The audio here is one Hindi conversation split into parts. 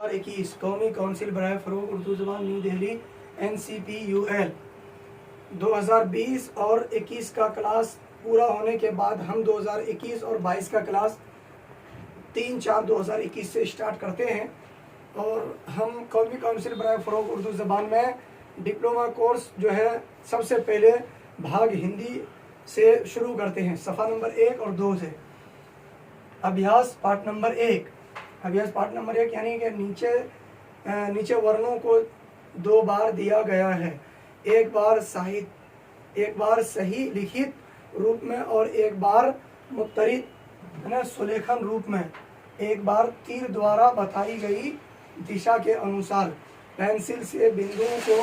21 कौमी काउंसिल बराए फ़रोग़ उर्दू ज़बान न्यू दिल्ली NCPUL 2020 और 21 का क्लास पूरा होने के बाद हम 2021 और 22 का क्लास 3/4/2021 से स्टार्ट करते हैं। और हम कौमी काउंसिल बराए फ़रोग़ उर्दू ज़बान में डिप्लोमा कोर्स जो है सबसे पहले भाग हिंदी से शुरू करते हैं, सफ़ा नंबर 1 और 2 से। अभ्यास पाठ नंबर 1, अभ्यास पाठ नंबर 1 यानी कि नीचे वर्णों को 2 बार दिया गया है, एक बार सही लिखित रूप में और एक बार मुत्तरिद सुलेखन रूप में। एक बार तीर द्वारा बताई गई दिशा के अनुसार पेंसिल से बिंदुओं को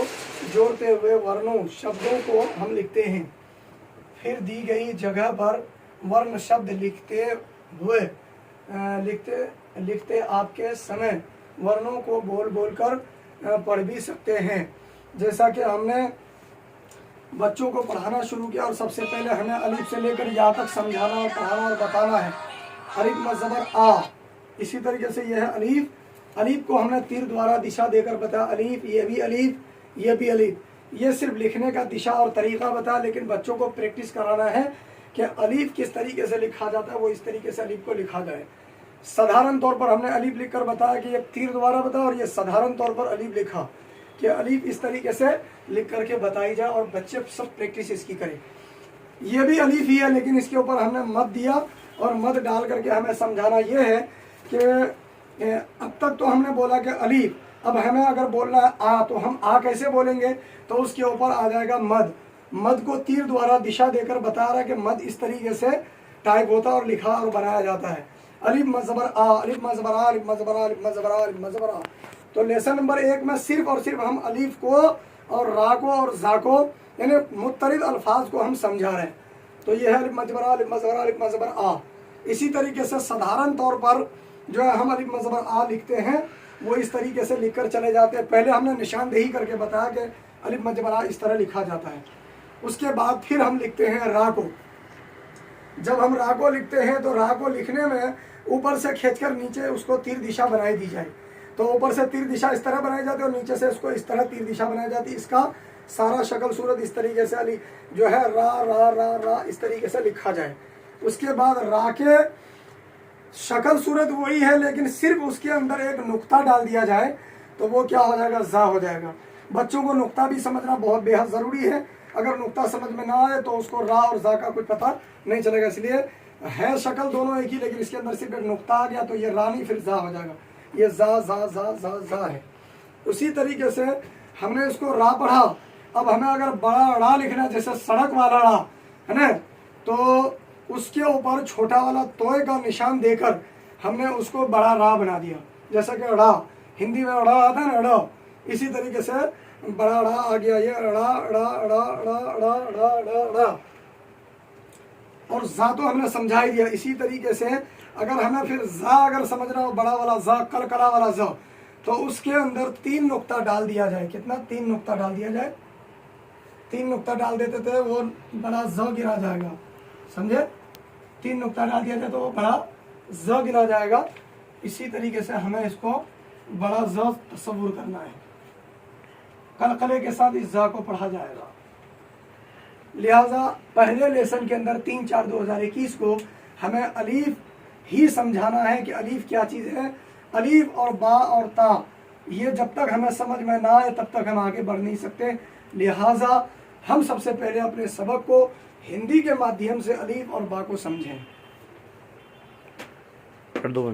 जोड़ते हुए वर्णों शब्दों को हम लिखते हैं। फिर दी गई जगह पर वर्ण शब्द लिखते आपके समय वर्णों को बोल कर पढ़ भी सकते हैं। जैसा कि हमने बच्चों को पढ़ाना शुरू किया और सबसे पहले हमें अलिफ से लेकर या तक समझाना और पढ़ाना और बताना है। अलिफ में ज़बर आ, इसी तरीके से यह है अलिफ। अलिफ को हमने तीर द्वारा दिशा देकर बताया, अलिफ, ये भी अलिफ, ये भी अलिफ। ये सिर्फ लिखने का दिशा और तरीका बताया, लेकिन बच्चों को प्रैक्टिस कराना है कि अलिफ किस तरीके से लिखा जाता है, वो इस तरीके से अलिफ को लिखा जाए। साधारण तौर पर हमने अलिफ लिखकर बताया कि ये तीर द्वारा बताया, और ये साधारण तौर पर अलिफ लिखा कि अलिफ इस तरीके से लिख करके बताई जाए और बच्चे सब प्रैक्टिस इसकी करें। ये भी अलिफ ही है, लेकिन इसके ऊपर हमने मद दिया और मद डाल करके हमें समझाना ये है कि अब तक तो हमने बोला कि अलिफ, अब हमें अगर बोलना है आ, तो हम आ कैसे बोलेंगे, तो उसके ऊपर आ जाएगा मद। मद को तीर द्वारा दिशा देकर बता रहा है कि मद इस तरीके से टाइप होता है और लिखा और बनाया जाता है। अलिफ मज़बर आ, अलिफ मज़बर आ, अलिफ मज़बर आ, अलिफ मज़बर आ, अलिफ मज़बर आ। तो लेसन नंबर 1 में सिर्फ और सिर्फ हम अलिफ को और रा को और जा को यानी मुत्तरिद अल्फाज को हम समझा रहे हैं। तो ये है अलिफ मज़बर आ, अलिफ मज़बर आ, अलिफ मज़बर आ। इसी तरीके से साधारण तौर पर जो है हम अलिफ मज़बर आ लिखते हैं, वो इस तरीके से लिखकर चले जाते हैं। पहले हमने निशानदेही करके बताया कि अलिफ मज़बर आ इस तरह लिखा जाता है। उसके बाद फिर हम लिखते हैं रा को। जब हम रा को लिखते हैं तो रा को लिखने में ऊपर से खींचकर नीचे उसको तीर दिशा बनाई दी जाए। तो ऊपर से तीर दिशा इस तरह बनाई जाती है और नीचे से इसको इस तरह तीर दिशा बनाई जाती है। इसका सारा शक्ल सूरत इस तरीके से अली जो है रा रा रा रा इस तरीके से लिखा जाए। उसके बाद रा के शक्ल सूरत वही है, लेकिन सिर्फ उसके अंदर एक नुक्ता डाल दिया जाए तो वो क्या हो जाएगा, जा हो जाएगा। बच्चों को नुक्ता भी समझना बहुत बेहद ज़रूरी है। अगर नुक्ता समझ में ना आए तो उसको रा और जा का कुछ पता नहीं चलेगा। इसलिए है शक्ल दोनों एक ही, लेकिन इसके अंदर सिर्फ एक नुक्ता आ गया तो ये रा नहीं फिर जा हो जाएगा। ये जा जा जा जा जा है। उसी तरीके से हमने इसको रा पढ़ा। अब हमें अगर बड़ा रा लिखना है, जैसे सड़क वाला रा है ना, तो उसके ऊपर छोटा वाला तोय का निशान देकर हमने उसको बड़ा रा बना दिया। जैसा कि रा हिंदी में रा आता है ना, रा, इसी तरीके से बड़ा रा आ गया। ये रा रा रा रा रा रा रा रा। और जा तो हमने समझा ही दिया। इसी तरीके से अगर हमें फिर जा अगर समझना हो, बड़ा वाला जा, कलकला वाला जा, तो उसके अंदर 3 नुक्ता डाल दिया जाए। कितना? 3 नुक्ता डाल दिया जाए। 3 नुक्ता डाल देते थे वो बड़ा ज गिरा जाएगा, समझे? 3 नुक्ता डाल दिया जाए तो वो बड़ा ज गिरा जाएगा। इसी तरीके से हमें इसको बड़ा ज तस्वुर करना है। कलकले के साथ इस जा को पढ़ा जाएगा। लिहाजा पहले लेसन के अंदर 3/4/2021 को हमें अलीफ ही समझाना है कि अलीफ क्या चीज़ है। अलीफ और बा और ता ये जब तक हमें समझ में ना आए तब तक हम आगे बढ़ नहीं सकते। लिहाजा हम सबसे पहले अपने सबक को हिंदी के माध्यम से अलीफ और बा को समझें। कर दो।